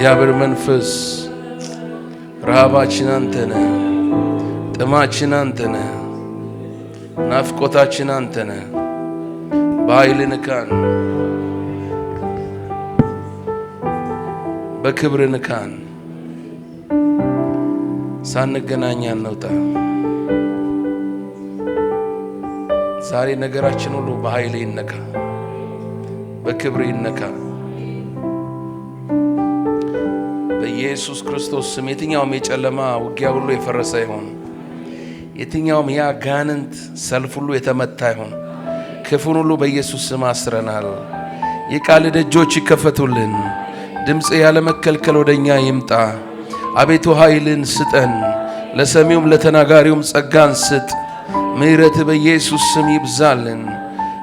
እግዚአብሔር መንፈስ ረሃባችን አንተ ነህ፣ ጥማችን አንተ ነህ፣ ናፍቆታችን አንተ ነህ። በኃይል ንካን፣ በክብር ንካን። ሳንገናኝ አንውጣ። ዛሬ ነገራችን ሁሉ በኃይል ይነካ፣ በክብር ይነካ። በኢየሱስ ክርስቶስ ስም የትኛውም የጨለማ ውጊያ ሁሉ የፈረሰ ይሁን። የትኛውም ያጋንንት ሰልፍ ሁሉ የተመታ ይሁን። ክፉን ሁሉ በኢየሱስ ስም አስረናል። የቃል ደጆች ይከፈቱልን። ድምጽ ያለ መከልከል ወደኛ ይምጣ። አቤቱ ኃይልን ስጠን፣ ለሰሚውም ለተናጋሪውም ጸጋን ስጥ። ምሕረት በኢየሱስ ስም ይብዛልን።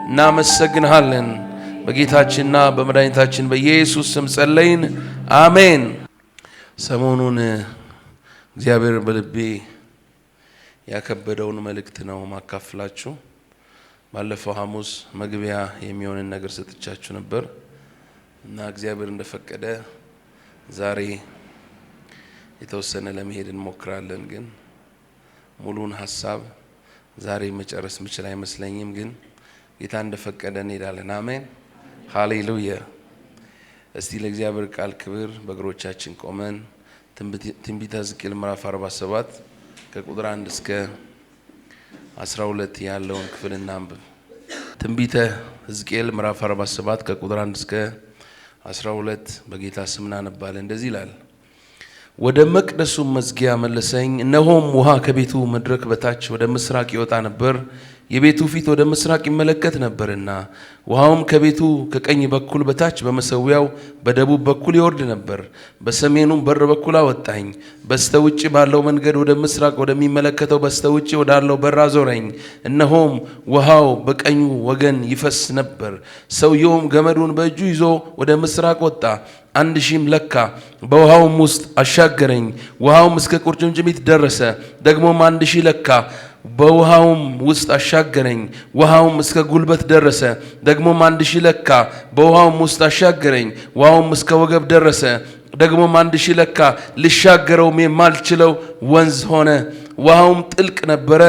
እናመሰግንሃለን። በጌታችንና በመድኃኒታችን በኢየሱስ ስም ጸለይን፣ አሜን። ሰሞኑን እግዚአብሔር በልቤ ያከበደውን መልእክት ነው ማካፍላችሁ። ባለፈው ሐሙስ መግቢያ የሚሆንን ነገር ሰጥቻችሁ ነበር እና እግዚአብሔር እንደፈቀደ ዛሬ የተወሰነ ለመሄድ እንሞክራለን። ግን ሙሉን ሐሳብ ዛሬ መጨረስ ምችል አይመስለኝም። ግን ጌታ እንደፈቀደ እንሄዳለን። አሜን፣ ሃሌሉያ። እስቲ ለእግዚአብሔር ቃል ክብር በእግሮቻችን ቆመን ትንቢተ ሕዝቅኤል ምዕራፍ 47 ከቁጥር 1 እስከ 12 ያለውን ክፍል እናንብብ። ትንቢተ ሕዝቅኤል ምዕራፍ 47 ከቁጥር 1 እስከ 12 በጌታ ስም እናነባለን። እንደዚህ ይላል። ወደ መቅደሱ መዝጊያ መለሰኝ፣ እነሆም ውሃ ከቤቱ መድረክ በታች ወደ ምስራቅ ይወጣ ነበር። የቤቱ ፊት ወደ ምስራቅ ይመለከት ነበርና ውሃውም ከቤቱ ከቀኝ በኩል በታች በመሰዊያው በደቡብ በኩል ይወርድ ነበር። በሰሜኑም በር በኩል አወጣኝ። በስተውጭ ባለው መንገድ ወደ ምስራቅ ወደሚመለከተው በስተውጭ ወዳለው በር አዞረኝ። እነሆም ውሃው በቀኙ ወገን ይፈስ ነበር። ሰውየውም ገመዱን በእጁ ይዞ ወደ ምስራቅ ወጣ፣ 1000 ለካ። በውሃውም ውስጥ አሻገረኝ። ውሃውም እስከ ቁርጭምጭሚት ደረሰ። ደግሞም 1000 ለካ። በውሃውም ውስጥ አሻገረኝ። ውሃውም እስከ ጉልበት ደረሰ። ደግሞም 1000 ለካ። በውሃውም ውስጥ አሻገረኝ። ውሃውም እስከ ወገብ ደረሰ። ደግሞም 1000 ለካ። ልሻገረውም የማልችለው ወንዝ ሆነ። ውሃውም ጥልቅ ነበረ፣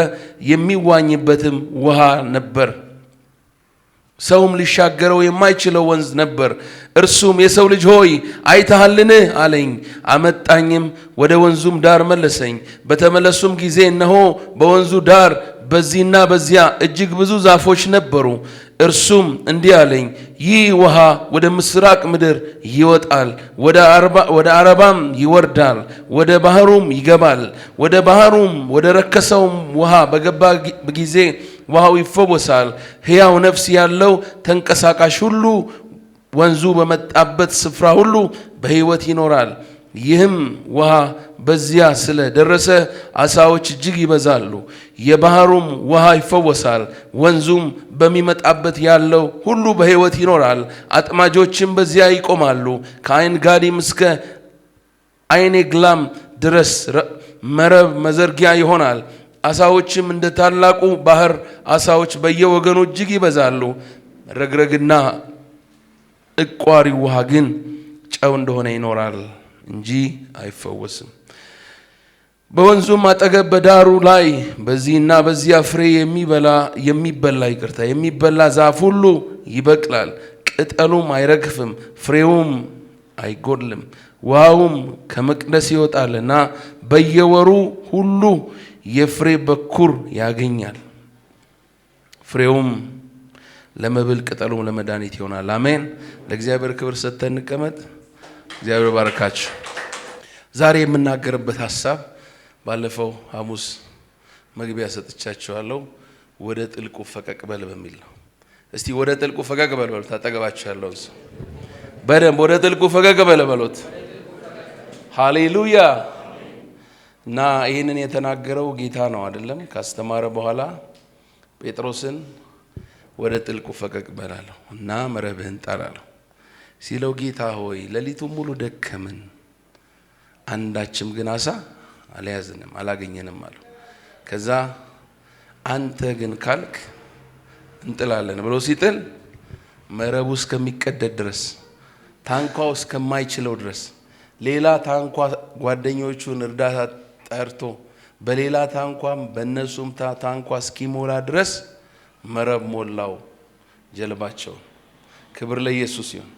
የሚዋኝበትም ውሃ ነበር። ሰውም ሊሻገረው የማይችለው ወንዝ ነበር። እርሱም የሰው ልጅ ሆይ አይተሃልን አለኝ። አመጣኝም፣ ወደ ወንዙም ዳር መለሰኝ። በተመለሱም ጊዜ እነሆ በወንዙ ዳር በዚህና በዚያ እጅግ ብዙ ዛፎች ነበሩ። እርሱም እንዲህ አለኝ፣ ይህ ውሃ ወደ ምስራቅ ምድር ይወጣል፣ ወደ አረባም ይወርዳል፣ ወደ ባህሩም ይገባል። ወደ ባህሩም ወደ ረከሰውም ውሃ በገባ ጊዜ ውሃው ይፈወሳል። ሕያው ነፍስ ያለው ተንቀሳቃሽ ሁሉ ወንዙ በመጣበት ስፍራ ሁሉ በሕይወት ይኖራል። ይህም ውሃ በዚያ ስለ ደረሰ ዓሣዎች እጅግ ይበዛሉ። የባህሩም ውሃ ይፈወሳል። ወንዙም በሚመጣበት ያለው ሁሉ በሕይወት ይኖራል። አጥማጆችም በዚያ ይቆማሉ። ከዓይን ጋዲም እስከ ዓይኔ ግላም ድረስ መረብ መዘርጊያ ይሆናል። ዓሣዎችም እንደ ታላቁ ባህር ዓሣዎች በየወገኑ እጅግ ይበዛሉ። ረግረግና እቋሪ ውሃ ግን ጨው እንደሆነ ይኖራል እንጂ አይፈወስም። በወንዙም አጠገብ በዳሩ ላይ በዚህና በዚያ ፍሬ የሚበላ ዛፍ ሁሉ ይበቅላል። ቅጠሉም አይረግፍም፣ ፍሬውም አይጎድልም። ውሃውም ከመቅደስ ይወጣልና በየወሩ ሁሉ የፍሬ በኩር ያገኛል። ፍሬውም ለመብል ቅጠሉም ለመድኃኒት ይሆናል። አሜን። ለእግዚአብሔር ክብር ሰጥተን እንቀመጥ። እግዚአብሔር ባርካችሁ። ዛሬ የምናገርበት ሐሳብ ባለፈው ሐሙስ መግቢያ ሰጥቻችኋለሁ። ወደ ጥልቁ ፈቀቅ በል በሚል ነው። እስቲ ወደ ጥልቁ ፈቀቅ በል በሉት። አጠገባችሁ ያለውን ሰው በደንብ ወደ ጥልቁ ፈቀቅ በል በሉት። ሃሌሉያ። እና ይህንን የተናገረው ጌታ ነው አይደለም? ካስተማረ በኋላ ጴጥሮስን ወደ ጥልቁ ፈቀቅ በላለሁ እና መረብህን ጣል አለው ሲለው፣ ጌታ ሆይ ሌሊቱን ሙሉ ደከምን፣ አንዳችም ግን ዓሣ አልያዝንም አላገኘንም አለው። ከዛ አንተ ግን ካልክ እንጥላለን ብሎ ሲጥል መረቡ እስከሚቀደድ ድረስ ታንኳው እስከማይችለው ድረስ ሌላ ታንኳ ጓደኞቹን እርዳታ ጠርቶ በሌላ ታንኳም በእነሱም ታንኳ እስኪሞላ ድረስ መረብ ሞላው ጀልባቸው። ክብር ለኢየሱስ ይሁን።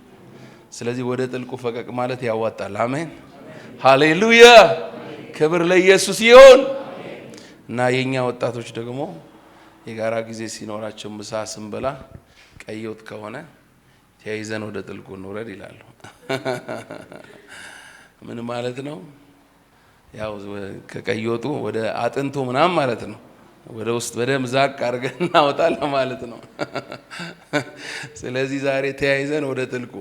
ስለዚህ ወደ ጥልቁ ፈቀቅ ማለት ያዋጣል። አሜን ሃሌሉያ። ክብር ለኢየሱስ ይሁን። እና የኛ ወጣቶች ደግሞ የጋራ ጊዜ ሲኖራቸው ምሳ ስንበላ ቀይወጥ ከሆነ ተያይዘን ወደ ጥልቁ እንውረድ ይላሉ። ምን ማለት ነው? ያው ከቀይወጡ ወደ አጥንቱ ምናምን ማለት ነው። ወደ ውስጥ በደም ዛቅ አድርገን እናወጣለን ማለት ነው። ስለዚህ ዛሬ ተያይዘን ወደ ጥልቁ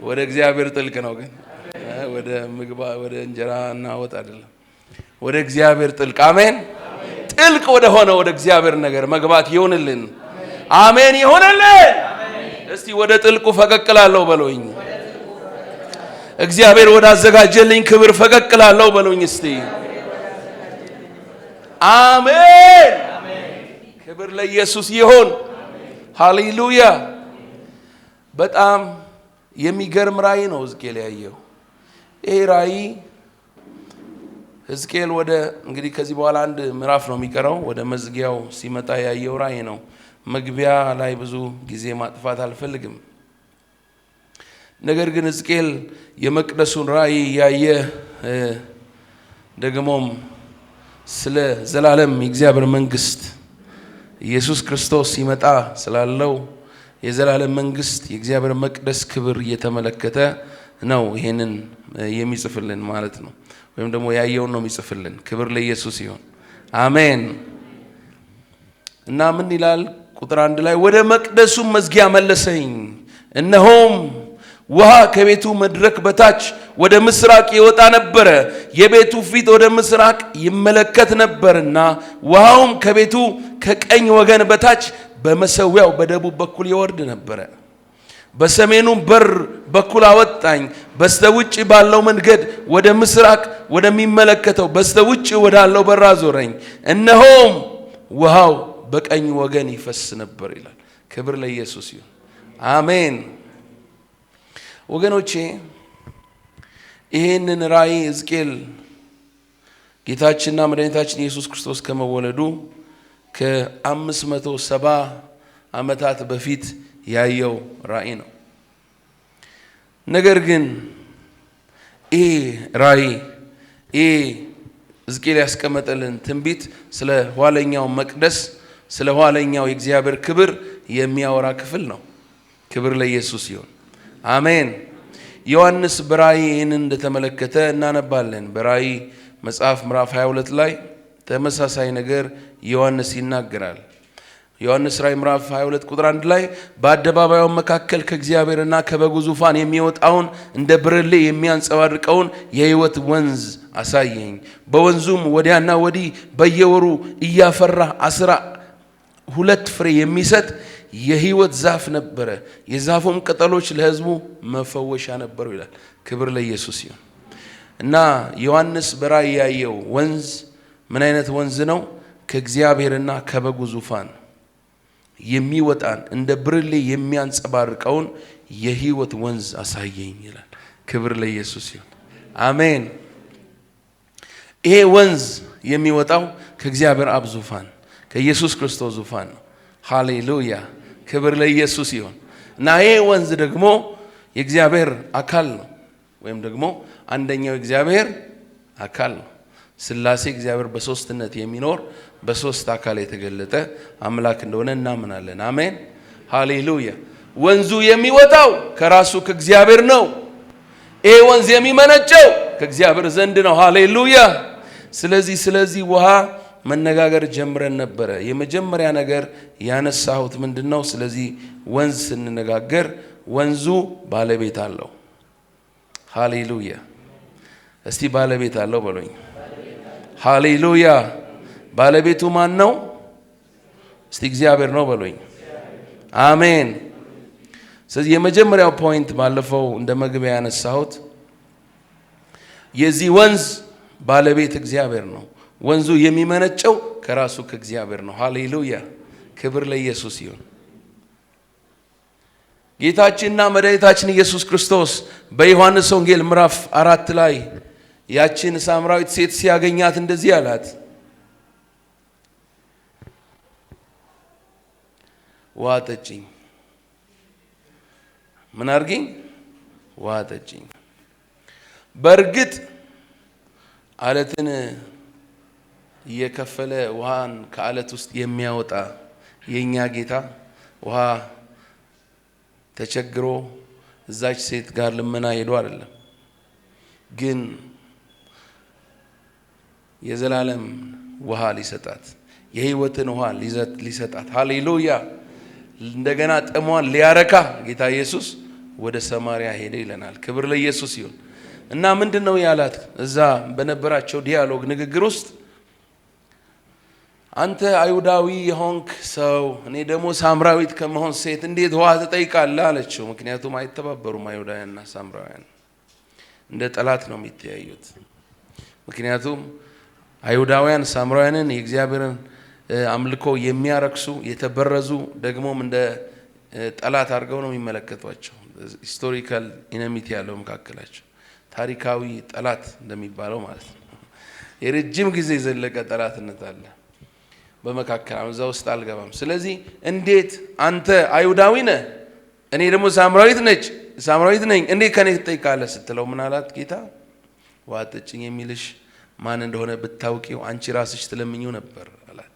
ወደ እግዚአብሔር ጥልቅ ነው። ግን ወደ ምግባ ወደ እንጀራ እናወጣ አይደለም፣ ወደ እግዚአብሔር ጥልቅ። አሜን። ጥልቅ ወደ ሆነ ወደ እግዚአብሔር ነገር መግባት ይሆንልን። አሜን ይሆንልን። እስቲ ወደ ጥልቁ ፈቀቅላለሁ በሉኝ። እግዚአብሔር ወደ አዘጋጀልኝ ክብር ፈቀቅላለሁ በሉኝ እስቲ። አሜን። ክብር ለኢየሱስ ይሁን። ሃሌሉያ። በጣም የሚገርም ራእይ ነው ሕዝቅኤል ያየው። ይሄ ራእይ ሕዝቅኤል ወደ እንግዲህ ከዚህ በኋላ አንድ ምዕራፍ ነው የሚቀረው፣ ወደ መዝጊያው ሲመጣ ያየው ራእይ ነው። መግቢያ ላይ ብዙ ጊዜ ማጥፋት አልፈልግም። ነገር ግን ሕዝቅኤል የመቅደሱን ራእይ ያየ ደግሞም ስለ ዘላለም የእግዚአብሔር መንግስት ኢየሱስ ክርስቶስ ሲመጣ ስላለው የዘላለም መንግስት የእግዚአብሔር መቅደስ ክብር እየተመለከተ ነው ይሄንን የሚጽፍልን ማለት ነው። ወይም ደግሞ ያየውን ነው የሚጽፍልን። ክብር ለኢየሱስ ይሁን። አሜን። እና ምን ይላል? ቁጥር 1 ላይ ወደ መቅደሱ መዝጊያ መለሰኝ፣ እነሆም ውሃ ከቤቱ መድረክ በታች ወደ ምስራቅ ይወጣ ነበረ። የቤቱ ፊት ወደ ምስራቅ ይመለከት ነበርና ውሃውም ከቤቱ ከቀኝ ወገን በታች በመሰዊያው በደቡብ በኩል ይወርድ ነበረ። በሰሜኑ በር በኩል አወጣኝ። በስተውጭ ባለው መንገድ ወደ ምስራቅ ወደሚመለከተው በስተውጭ ወዳለው በር አዞረኝ። እነሆም ውሃው በቀኝ ወገን ይፈስ ነበር ይላል። ክብር ለኢየሱስ ይሁን። አሜን። ወገኖቼ ይሄንን ራእይ ሕዝቅኤል ጌታችንና መድኃኒታችን ኢየሱስ ክርስቶስ ከመወለዱ ከ570 ዓመታት በፊት ያየው ራእይ ነው። ነገር ግን ይሄ ራእይ ይሄ ሕዝቅኤል ያስቀመጠልን ትንቢት ስለ ኋለኛው መቅደስ ስለ ኋለኛው የእግዚአብሔር ክብር የሚያወራ ክፍል ነው። ክብር ለኢየሱስ ይሁን። አሜን። ዮሐንስ በራእይ ይህንን እንደተመለከተ እናነባለን። በራእይ መጽሐፍ ምዕራፍ 22 ላይ ተመሳሳይ ነገር ዮሐንስ ይናገራል። ዮሐንስ ራእይ ምዕራፍ 22 ቁጥር 1 ላይ በአደባባዩ መካከል ከእግዚአብሔርና ከበጉ ዙፋን የሚወጣውን እንደ ብርሌ የሚያንጸባርቀውን የሕይወት ወንዝ አሳየኝ። በወንዙም ወዲያና ወዲህ በየወሩ እያፈራ 12 ፍሬ የሚሰጥ የሕይወት ዛፍ ነበረ። የዛፉም ቅጠሎች ለሕዝቡ መፈወሻ ነበሩ ይላል። ክብር ለኢየሱስ ይሁን። እና ዮሐንስ በራእይ ያየው ወንዝ ምን አይነት ወንዝ ነው? ከእግዚአብሔርና ከበጉ ዙፋን የሚወጣን እንደ ብርሌ የሚያንጸባርቀውን የሕይወት ወንዝ አሳየኝ ይላል። ክብር ለኢየሱስ ይሁን። አሜን። ይሄ ወንዝ የሚወጣው ከእግዚአብሔር አብ ዙፋን ከኢየሱስ ክርስቶስ ዙፋን ነው። ሃሌሉያ። ክብር ለኢየሱስ ይሁን። እና ይሄ ወንዝ ደግሞ የእግዚአብሔር አካል ነው፣ ወይም ደግሞ አንደኛው የእግዚአብሔር አካል ነው። ሥላሴ እግዚአብሔር በሶስትነት የሚኖር በሶስት አካል የተገለጠ አምላክ እንደሆነ እናምናለን። አሜን ሃሌሉያ። ወንዙ የሚወጣው ከራሱ ከእግዚአብሔር ነው። ይሄ ወንዝ የሚመነጨው ከእግዚአብሔር ዘንድ ነው። ሃሌሉያ። ስለዚህ ውሃ መነጋገር ጀምረን ነበረ። የመጀመሪያ ነገር ያነሳሁት ምንድነው? ስለዚህ ወንዝ ስንነጋገር ወንዙ ባለቤት አለው። ሃሌሉያ። እስቲ ባለቤት አለው በሉኝ። ሃሌሉያ። ባለቤቱ ማን ነው? እስቲ እግዚአብሔር ነው በሉኝ። አሜን። ስለዚህ የመጀመሪያው ፖይንት ባለፈው እንደ መግቢያ ያነሳሁት የዚህ ወንዝ ባለቤት እግዚአብሔር ነው። ወንዙ የሚመነጨው ከራሱ ከእግዚአብሔር ነው። ሃሌሉያ። ክብር ለኢየሱስ ይሁን። ጌታችንና መድኃኒታችን ኢየሱስ ክርስቶስ በዮሐንስ ወንጌል ምዕራፍ 4 ላይ ያችን ሳምራዊት ሴት ሲያገኛት እንደዚህ አላት፣ ውሃ ጠጪኝ። ምን አርጊኝ? ውሃ ጠጪኝ። በእርግጥ አለትን እየከፈለ ውሃን ከአለት ውስጥ የሚያወጣ የኛ ጌታ ውሃ ተቸግሮ እዛች ሴት ጋር ልመና ሄዶ አይደለም፣ ግን የዘላለም ውሃ ሊሰጣት የሕይወትን ውሃ ሊሰጣት ሃሌሉያ እንደገና ጥሟን ሊያረካ ጌታ ኢየሱስ ወደ ሰማርያ ሄደ ይለናል። ክብር ለኢየሱስ ይሁን። እና ምንድነው ያላት? እዛ በነበራቸው ዲያሎግ ንግግር ውስጥ አንተ አይሁዳዊ የሆንክ ሰው እኔ ደግሞ ሳምራዊት ከመሆን ሴት እንዴት ውሃ ትጠይቃለህ አለችው። ምክንያቱም አይተባበሩም። አይሁዳውያንና ሳምራውያን እንደ ጠላት ነው የሚተያዩት። ምክንያቱም አይሁዳውያን ሳምራውያንን የእግዚአብሔርን አምልኮ የሚያረክሱ የተበረዙ ደግሞም እንደ ጠላት አድርገው ነው የሚመለከቷቸው። ሂስቶሪካል ኢነሚቲ ያለው መካከላቸው ታሪካዊ ጠላት እንደሚባለው ማለት ነው። የረጅም ጊዜ ዘለቀ ጠላትነት አለ በመካከላቸው። እዛ ውስጥ አልገባም። ስለዚህ እንዴት አንተ አይሁዳዊ ነህ እኔ ደግሞ ሳምራዊት ነኝ እንዴት ከኔ ትጠይቃለህ ስትለው ምን አላት ጌታ? ውሃ ጠጪኝ የሚልሽ ማን እንደሆነ ብታውቂው አንቺ ራስሽ ትለምኚው ነበር አላት።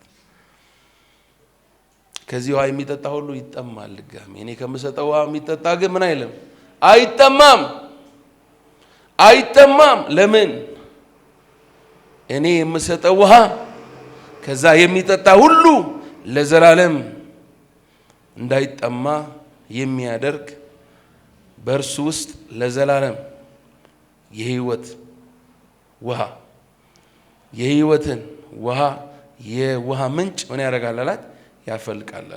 ከዚህ ውሃ የሚጠጣ ሁሉ ይጠማል። ድጋሚ እኔ ከምሰጠው ውሃ የሚጠጣ ግን ምን አይልም? አይጠማም። ለምን? እኔ የምሰጠው ውሃ ከዛ የሚጠጣ ሁሉ ለዘላለም እንዳይጠማ የሚያደርግ በእርሱ ውስጥ ለዘላለም የሕይወት ውሃ የሕይወትን ውሃ የውሃ ምንጭ ምን ያደርጋል አላት? ይፈልቃል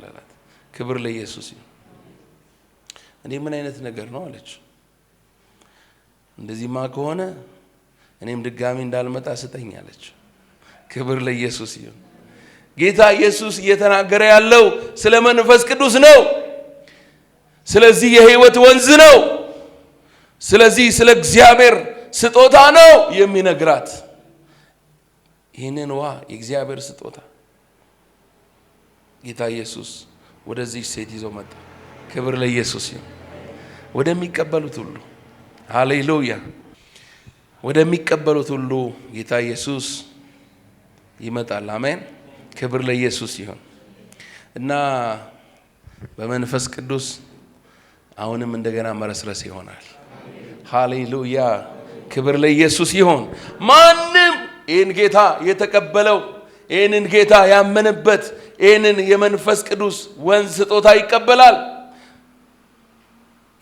አላት። ክብር ለኢየሱስ ይሁን። እኔ ምን አይነት ነገር ነው አለች። እንደዚህማ ከሆነ እኔም ድጋሚ እንዳልመጣ ስጠኝ አለች። ክብር ለኢየሱስ ይሁን። ጌታ ኢየሱስ እየተናገረ ያለው ስለ መንፈስ ቅዱስ ነው። ስለዚህ የሕይወት ወንዝ ነው። ስለዚህ ስለ እግዚአብሔር ስጦታ ነው የሚነግራት። ይህንን ውሃ የእግዚአብሔር ስጦታ ጌታ ኢየሱስ ወደዚህ ሴት ይዞ መጣ። ክብር ለኢየሱስ ይሁን። ወደሚቀበሉት ሁሉ ሃሌሉያ፣ ወደሚቀበሉት ሁሉ ጌታ ኢየሱስ ይመጣል። አሜን። ክብር ለኢየሱስ ይሁን። እና በመንፈስ ቅዱስ አሁንም እንደገና መረስረስ ይሆናል። ሃሌሉያ፣ ክብር ለኢየሱስ ይሁን። ማንም ይህን ጌታ የተቀበለው ይህንን ጌታ ያመነበት ይህንን የመንፈስ ቅዱስ ወንዝ ስጦታ ይቀበላል።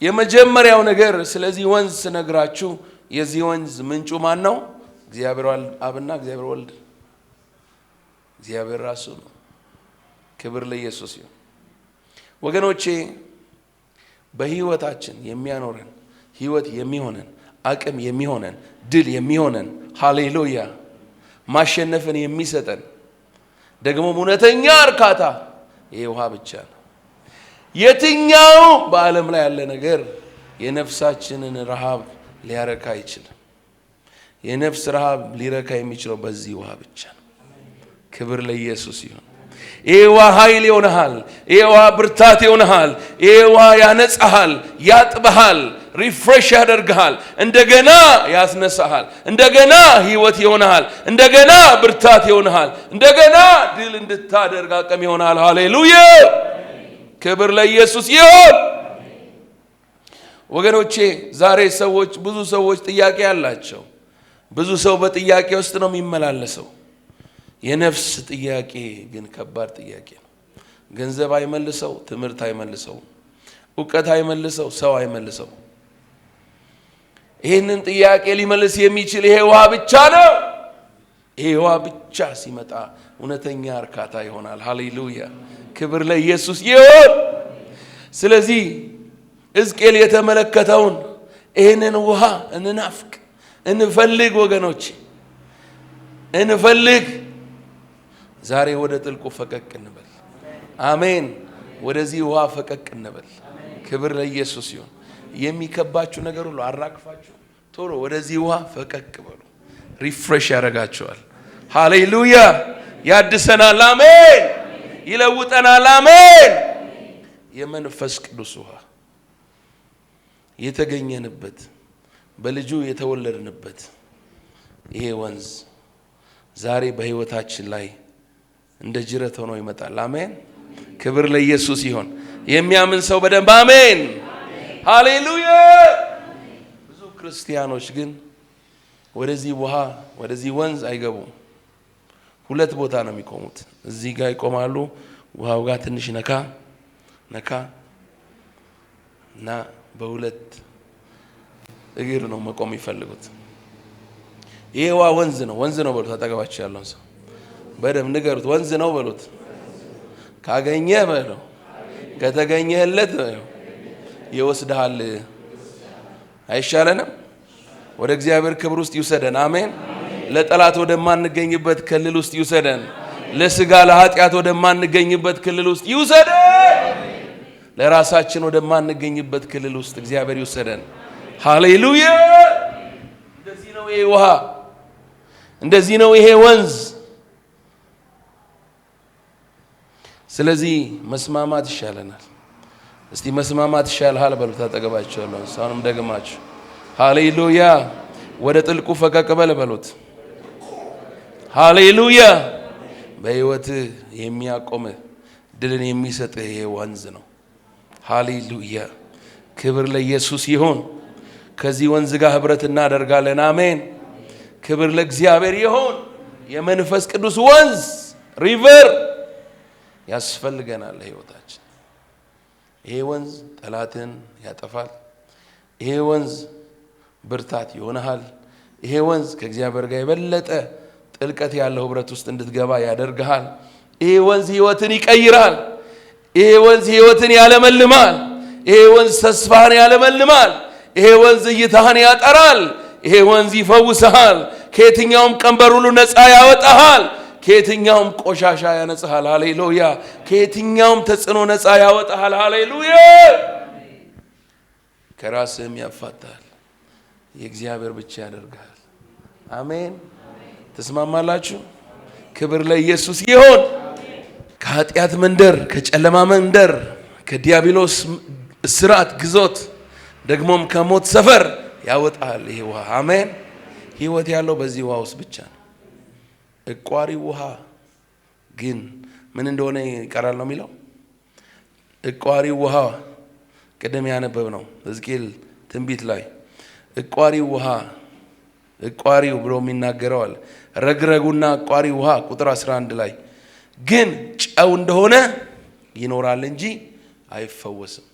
የመጀመሪያው ነገር ስለዚህ ወንዝ ስነግራችሁ የዚህ ወንዝ ምንጩ ማን ነው? እግዚአብሔር አብና እግዚአብሔር ወልድ እግዚአብሔር ራሱ ነው። ክብር ለኢየሱስ ይሁን። ወገኖቼ በህይወታችን የሚያኖረን ህይወት የሚሆነን አቅም የሚሆነን ድል የሚሆነን ሃሌሉያ ማሸነፍን የሚሰጠን ደግሞ እውነተኛ እርካታ ይሄ ውሃ ብቻ ነው። የትኛው በዓለም ላይ ያለ ነገር የነፍሳችንን ረሃብ ሊያረካ አይችልም። የነፍስ ረሃብ ሊረካ የሚችለው በዚህ ውሃ ብቻ ነው። ክብር ለኢየሱስ ይሁን። ይሄ ውሃ ኃይል ይሆናል። ይሄ ውሃ ብርታት ይሆናል። ይሄ ውሃ ያነጻሃል፣ ያጥብሃል፣ ሪፍሬሽ ያደርግሃል፣ እንደገና ያስነሳሃል፣ እንደገና ህይወት ይሆናል፣ እንደገና ብርታት ይሆናል፣ እንደገና ድል እንድታደርግ አቅም ይሆናል። ሃሌሉያ ክብር ለኢየሱስ ይሁን። ወገኖቼ ዛሬ ብዙ ሰዎች ጥያቄ አላቸው። ብዙ ሰው በጥያቄ ውስጥ ነው የሚመላለሰው። የነፍስ ጥያቄ ግን ከባድ ጥያቄ ነው። ገንዘብ አይመልሰው፣ ትምህርት አይመልሰው፣ ዕውቀት አይመልሰው፣ ሰው አይመልሰው። ይህንን ጥያቄ ሊመልስ የሚችል ይሄ ውሃ ብቻ ነው። ይሄ ውሃ ብቻ ሲመጣ እውነተኛ እርካታ ይሆናል። ሃሌሉያ ክብር ለኢየሱስ ይሁን። ስለዚህ ሕዝቅኤል የተመለከተውን ይህንን ውሃ እንናፍቅ፣ እንፈልግ ወገኖች፣ እንፈልግ። ዛሬ ወደ ጥልቁ ፈቀቅ እንበል። አሜን። ወደዚህ ውሃ ፈቀቅ እንበል። ክብር ለኢየሱስ ይሁን። የሚከባችሁ ነገር ሁሉ አራግፋችሁ ቶሎ ወደዚህ ውሃ ፈቀቅ በሉ። ሪፍሬሽ ያደርጋችኋል። ሃሌሉያ! ያድሰናል። አሜን። ይለውጠናል። አሜን። የመንፈስ ቅዱስ ውሃ የተገኘንበት በልጁ የተወለድንበት ይሄ ወንዝ ዛሬ በህይወታችን ላይ እንደ ጅረት ሆኖ ይመጣል። አሜን። ክብር ለኢየሱስ ይሁን። የሚያምን ሰው በደንብ አሜን። ሃሌሉያ። ብዙ ክርስቲያኖች ግን ወደዚህ ውሃ ወደዚህ ወንዝ አይገቡም። ሁለት ቦታ ነው የሚቆሙት። እዚህ ጋር ይቆማሉ። ውሃው ጋር ትንሽ ነካ እና በሁለት እግር ነው መቆም ይፈልጉት። ይሄ ውሃ ወንዝ ነው በሉት። አጠገባችሁ ያለውን ሰው በደንብ ንገሩት። ወንዝ ነው በሉት። ካገኘ በለው፣ ከተገኘለት ይወስድሃል። አይሻለንም? ወደ እግዚአብሔር ክብር ውስጥ ይውሰደን። አሜን። ለጠላት ወደማንገኝበት ክልል ውስጥ ይውሰደን። ለስጋ ለኃጢአት ወደማንገኝበት ክልል ውስጥ ይውሰደን። ለራሳችን ወደማንገኝበት ክልል ውስጥ እግዚአብሔር ይውሰደን። ሃሌሉያ። እንደዚህ ነው ይሄ ውሃ፣ እንደዚህ ነው ይሄ ወንዝ። ስለዚህ መስማማት ይሻለናል። እስቲ መስማማት ይሻልሃል በሉት። አጠገባችሁ ያለው ሰውንም ደግማችሁ ሃሌሉያ። ወደ ጥልቁ ፈቀቅ በል በሉት። ሃሌሉያ። በሕይወትህ የሚያቆምህ ድልን የሚሰጥህ ይሄ ወንዝ ነው። ሃሌሉያ። ክብር ለኢየሱስ ይሁን። ከዚህ ወንዝ ጋር ህብረት እናደርጋለን። አሜን። ክብር ለእግዚአብሔር ይሁን። የመንፈስ ቅዱስ ወንዝ ሪቨር ያስፈልገናል ለህይወታችን። ይሄ ወንዝ ጠላትን ያጠፋል። ይሄ ወንዝ ብርታት ይሆናል። ይሄ ወንዝ ከእግዚአብሔር ጋር የበለጠ ጥልቀት ያለው ህብረት ውስጥ እንድትገባ ያደርግሃል። ይሄ ወንዝ ህይወትን ይቀይራል። ይሄ ወንዝ ህይወትን ያለመልማል። ይሄ ወንዝ ተስፋን ያለመልማል። ይሄ ወንዝ እይታህን ያጠራል። ይሄ ወንዝ ይፈውስሃል። ከየትኛውም ቀንበር ሁሉ ነፃ ያወጣሃል። ከየትኛውም ቆሻሻ ያነጻሃል። ሃሌሉያ። ከየትኛውም ተጽዕኖ ነፃ ያወጣሃል። ሃሌሉያ። ከራስህም ያፋታል። የእግዚአብሔር ብቻ ያደርጋል። አሜን። ተስማማላችሁ? ክብር ለኢየሱስ ይሁን። ከኃጢአት መንደር፣ ከጨለማ መንደር፣ ከዲያብሎስ እስራት ግዞት፣ ደግሞም ከሞት ሰፈር ያወጣል ይሄ ውሃ። አሜን። ህይወት ያለው በዚህ ውሃ ውስጥ ብቻ ነው። እቋሪ ውሃ ግን ምን እንደሆነ ይቀራል ነው የሚለው። እቋሪ ውሃ ቅድም ያነበብ ነው ሕዝቅኤል ትንቢት ላይ እቋሪው ውሃ እቋሪው ብሎ የሚናገረዋል። ረግረጉና እቋሪ ውሃ ቁጥር 11 ላይ ግን ጨው እንደሆነ ይኖራል እንጂ አይፈወስም።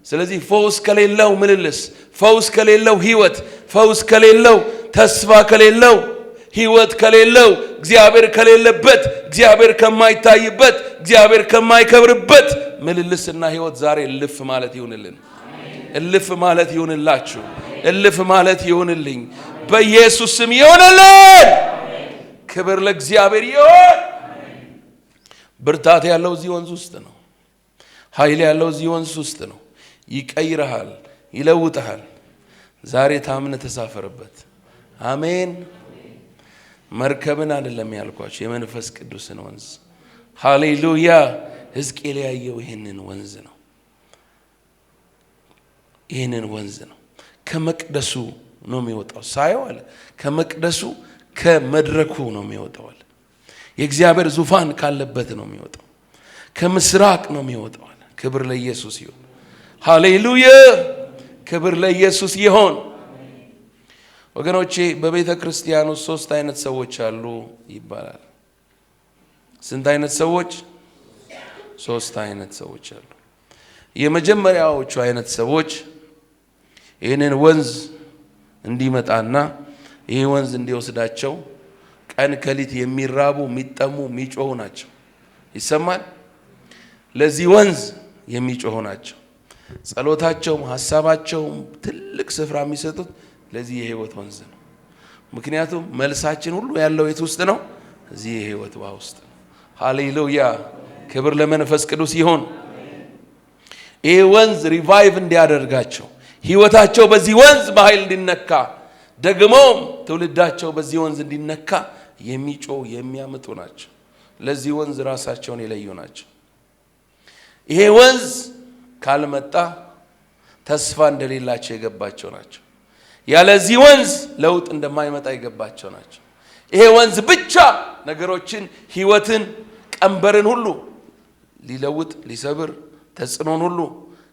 ስለዚህ ፈውስ ከሌለው ምልልስ፣ ፈውስ ከሌለው ህይወት፣ ፈውስ ከሌለው ተስፋ ከሌለው ህይወት ከሌለው እግዚአብሔር ከሌለበት፣ እግዚአብሔር ከማይታይበት፣ እግዚአብሔር ከማይከብርበት ምልልስና ህይወት ዛሬ እልፍ ማለት ይሁንልን። እልፍ ማለት ይሁንላችሁ። እልፍ ማለት ይሁንልኝ። በኢየሱስ ስም ይሁንልን። ክብር ለእግዚአብሔር ይሁን። ብርታት ያለው እዚህ ወንዝ ውስጥ ነው። ኃይል ያለው እዚህ ወንዝ ውስጥ ነው። ይቀይርሃል፣ ይለውጥሃል። ዛሬ ታምነ ተሳፈርበት። አሜን። መርከብን አይደለም ያልኳችሁ፣ የመንፈስ ቅዱስን ወንዝ። ሃሌሉያ። ሕዝቅኤል ያየው ይህንን ወንዝ ነው። ይህንን ወንዝ ነው። ከመቅደሱ ነው የሚወጣው። ሳየው አለ ከመቅደሱ ከመድረኩ ነው የሚወጣው አለ። የእግዚአብሔር ዙፋን ካለበት ነው የሚወጣው። ከምስራቅ ነው የሚወጣው አለ። ክብር ለኢየሱስ ይሁን። ሃሌሉያ። ክብር ለኢየሱስ ይሁን። ወገኖቼ በቤተ ክርስቲያን ውስጥ 3 አይነት ሰዎች አሉ ይባላል። ስንት አይነት ሰዎች? 3 አይነት ሰዎች አሉ። የመጀመሪያዎቹ አይነት ሰዎች ይህንን ወንዝ እንዲመጣና ይህ ወንዝ እንዲወስዳቸው ቀን ከሊት የሚራቡ የሚጠሙ የሚጮሁ ናቸው። ይሰማል? ለዚህ ወንዝ የሚጮሁ ናቸው። ጸሎታቸውም ሐሳባቸውም ትልቅ ስፍራ የሚሰጡት ለዚህ የህይወት ወንዝ ነው። ምክንያቱም መልሳችን ሁሉ ያለው የት ውስጥ ነው? እዚህ የህይወት ውሃ ውስጥ ነው። ሃሌሉያ። ክብር ለመንፈስ ቅዱስ ይሁን። ይሄ ወንዝ ሪቫይቭ እንዲያደርጋቸው ህይወታቸው በዚህ ወንዝ በኃይል እንዲነካ ደግሞም ትውልዳቸው በዚህ ወንዝ እንዲነካ የሚጮው የሚያመጡ ናቸው። ለዚህ ወንዝ ራሳቸውን የለዩ ናቸው። ይሄ ወንዝ ካልመጣ ተስፋ እንደሌላቸው የገባቸው ናቸው። ያለዚህ ወንዝ ለውጥ እንደማይመጣ የገባቸው ናቸው። ይሄ ወንዝ ብቻ ነገሮችን፣ ህይወትን፣ ቀንበርን ሁሉ ሊለውጥ ሊሰብር ተጽዕኖን ሁሉ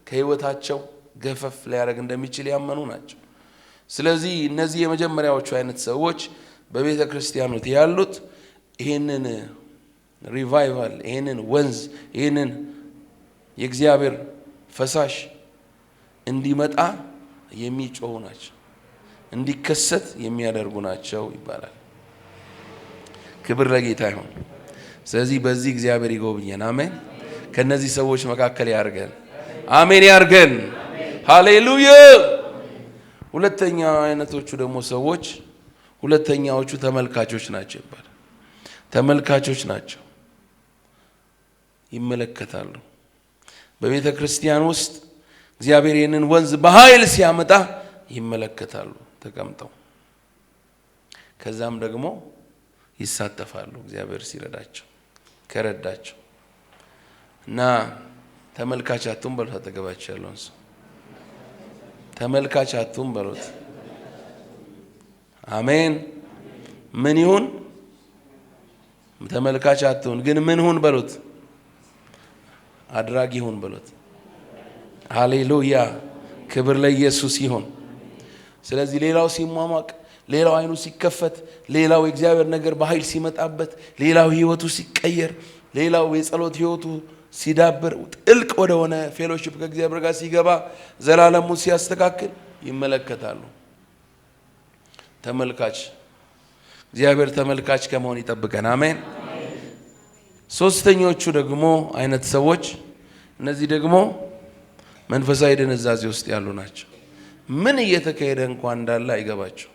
ከህይወታቸው ገፈፍ ሊያደርግ እንደሚችል ያመኑ ናቸው። ስለዚህ እነዚህ የመጀመሪያዎቹ አይነት ሰዎች በቤተ ክርስቲያኖት ያሉት ይሄንን ሪቫይቫል፣ ይሄንን ወንዝ፣ ይሄንን የእግዚአብሔር ፈሳሽ እንዲመጣ የሚጮሁ ናቸው፣ እንዲከሰት የሚያደርጉ ናቸው ይባላል። ክብር ለጌታ ይሁን። ስለዚህ በዚህ እግዚአብሔር ይጎብኘን። አሜን። ከነዚህ ሰዎች መካከል ያርገን። አሜን ያርገን። ሃሌሉያ። ሁለተኛ አይነቶቹ ደግሞ ሰዎች ሁለተኛዎቹ ተመልካቾች ናቸው ይባላል። ተመልካቾች ናቸው፣ ይመለከታሉ። በቤተ ክርስቲያን ውስጥ እግዚአብሔር ይህንን ወንዝ በኃይል ሲያመጣ ይመለከታሉ ተቀምጠው። ከዛም ደግሞ ይሳተፋሉ እግዚአብሔር ሲረዳቸው ከረዳቸው። እና ተመልካች አቱን በሉት አጠገባቸው ያለውን ሰው ተመልካች አቱን በሉት። አሜን። ምን ይሁን? ተመልካች አቱን ግን ምን ይሁን በሉት? አድራጊ ይሁን በሉት። ሃሌሉያ። ክብር ለኢየሱስ ይሁን። ስለዚህ ሌላው ሲሟሟቅ፣ ሌላው አይኑ ሲከፈት፣ ሌላው የእግዚአብሔር ነገር በኃይል ሲመጣበት፣ ሌላው ህይወቱ ሲቀየር፣ ሌላው የጸሎት ህይወቱ ሲዳብር፣ ጥልቅ ወደ ሆነ ፌሎሺፕ ከእግዚአብሔር ጋር ሲገባ፣ ዘላለሙን ሲያስተካክል ይመለከታሉ። ተመልካች፣ እግዚአብሔር ተመልካች ከመሆን ይጠብቀን። አሜን። ሶስተኞቹ ደግሞ አይነት ሰዎች እነዚህ ደግሞ መንፈሳዊ ድንዛዜ ውስጥ ያሉ ናቸው። ምን እየተካሄደ እንኳን እንዳለ አይገባቸው።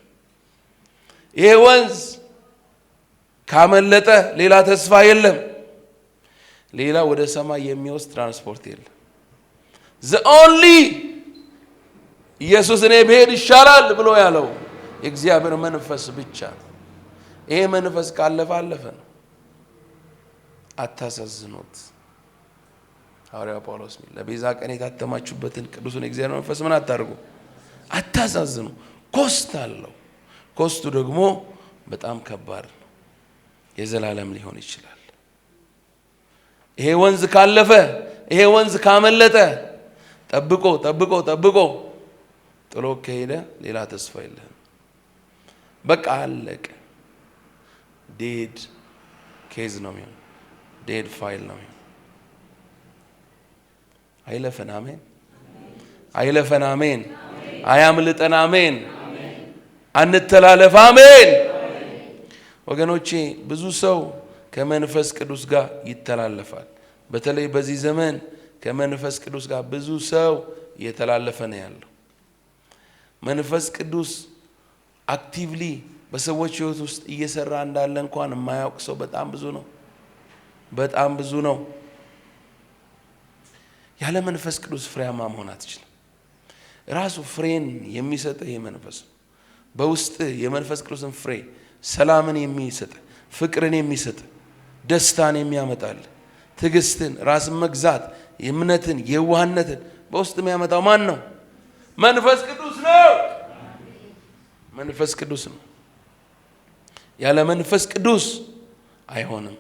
ይሄ ወንዝ ካመለጠ ሌላ ተስፋ የለም። ሌላ ወደ ሰማይ የሚወስድ ትራንስፖርት የለም። the only ኢየሱስ እኔ ብሄድ ይሻላል ብሎ ያለው የእግዚአብሔር መንፈስ ብቻ ነው። ይሄ መንፈስ ካለፈ አለፈ ነው። አታሳዝኑት። ሐዋርያው ጳውሎስ ለቤዛ ቀን የታተማችሁበትን ቅዱሱን የእግዚአብሔር መንፈስ ምን አታርጉ? አታሳዝኑ። ኮስት አለው። ኮስቱ ደግሞ በጣም ከባድ ነው። የዘላለም ሊሆን ይችላል። ይሄ ወንዝ ካለፈ፣ ይሄ ወንዝ ካመለጠ ጠብቆ ጠብቆ ጠብቆ ጥሎ ከሄደ ሌላ ተስፋ የለም። በቃ አለቀ። ዴድ ኬዝ ነው የሚሆነው። ዴድ ፋይል ነው የሚሆነው። አይለፈን። አሜን። አይለፈን። አሜን። አያምልጠን። አሜን። አንተላለፍ። አሜን። ወገኖቼ ብዙ ሰው ከመንፈስ ቅዱስ ጋር ይተላለፋል። በተለይ በዚህ ዘመን ከመንፈስ ቅዱስ ጋር ብዙ ሰው እየተላለፈ ነው ያለው። መንፈስ ቅዱስ አክቲቭሊ በሰዎች ህይወት ውስጥ እየሰራ እንዳለ እንኳን የማያውቅ ሰው በጣም ብዙ ነው። በጣም ብዙ ነው። ያለ መንፈስ ቅዱስ ፍሬያማ መሆን አትችልም። ራሱ ፍሬን የሚሰጥህ የመንፈስ በውስጥ የመንፈስ ቅዱስን ፍሬ ሰላምን የሚሰጥ፣ ፍቅርን የሚሰጥ፣ ደስታን የሚያመጣል፣ ትዕግስትን፣ ራስን መግዛት፣ እምነትን፣ የዋህነትን በውስጥ የሚያመጣው ማን ነው? መንፈስ ቅዱስ ነው። መንፈስ ቅዱስ ነው። ያለ መንፈስ ቅዱስ አይሆንም።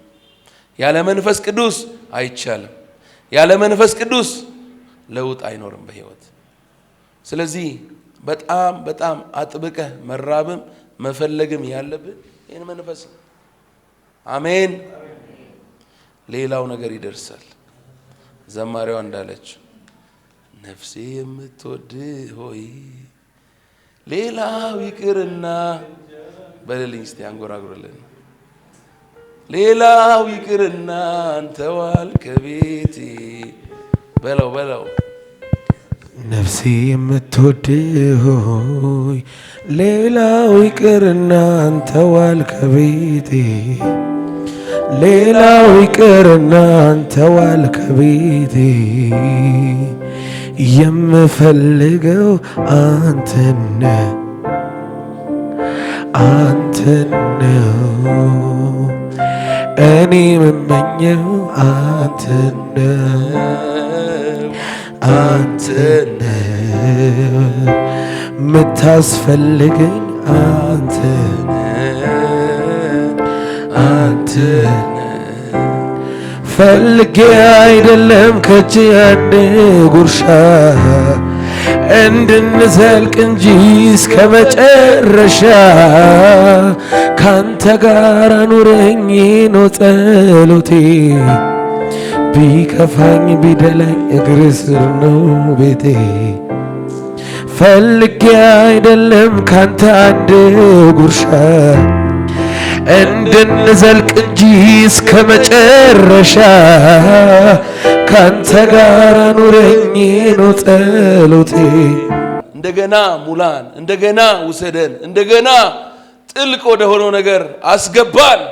ያለ መንፈስ ቅዱስ አይቻልም። ያለ መንፈስ ቅዱስ ለውጥ አይኖርም በህይወት። ስለዚህ በጣም በጣም አጥብቀህ መራብም መፈለግም ያለብህ ይህን መንፈስ ነው። አሜን። ሌላው ነገር ይደርሳል። ዘማሪዋ እንዳለች ነፍሴ የምትወድ ሆይ ሌላው ይቅርና በልልኝ እስቲ አንጎራጉርልን። ሌላው ይቅርና አንተ ዋልክ ከቤቴ በለው በለው። ነፍሴ የምትወድ ሆይ ሌላው ይቅርና አንተ ዋልክ ከቤቴ ሌላው ይቅርና አንተ ዋል ከቤቴ የምፈልገው አንተን ነው እኔ የምመኘው አንተን ምታስፈልገኝ አንተን ፈልጌ አይደለም ከእጅ አንድ ጉርሻ እንድንዘልቅ እንጂ እስከ መጨረሻ ካንተ ጋር ኑረኝ ነው ጸሎቴ ቢከፋኝ ቢደላኝ እግር ስር ነው ቤቴ ፈልጌ አይደለም ካንተ አንድ ጉርሻ እንድንዘልቅ እንጂ እስከ መጨረሻ ካንተ ጋር ኑረኝ ነው ጸሎቴ እንደገና ሙላን እንደገና ውሰደን እንደገና ጥልቅ ወደ ሆነው ነገር አስገባን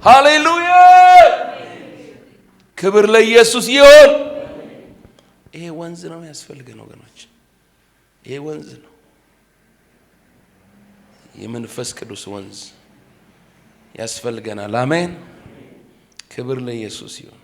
ሃሌሉያ ክብር ለኢየሱስ ይሁን ይሄ ወንዝ ነው ያስፈልገን ወገኖች ይሄ ወንዝ ነው የመንፈስ ቅዱስ ወንዝ ያስፈልገናል አሜን ክብር ለኢየሱስ ይሁን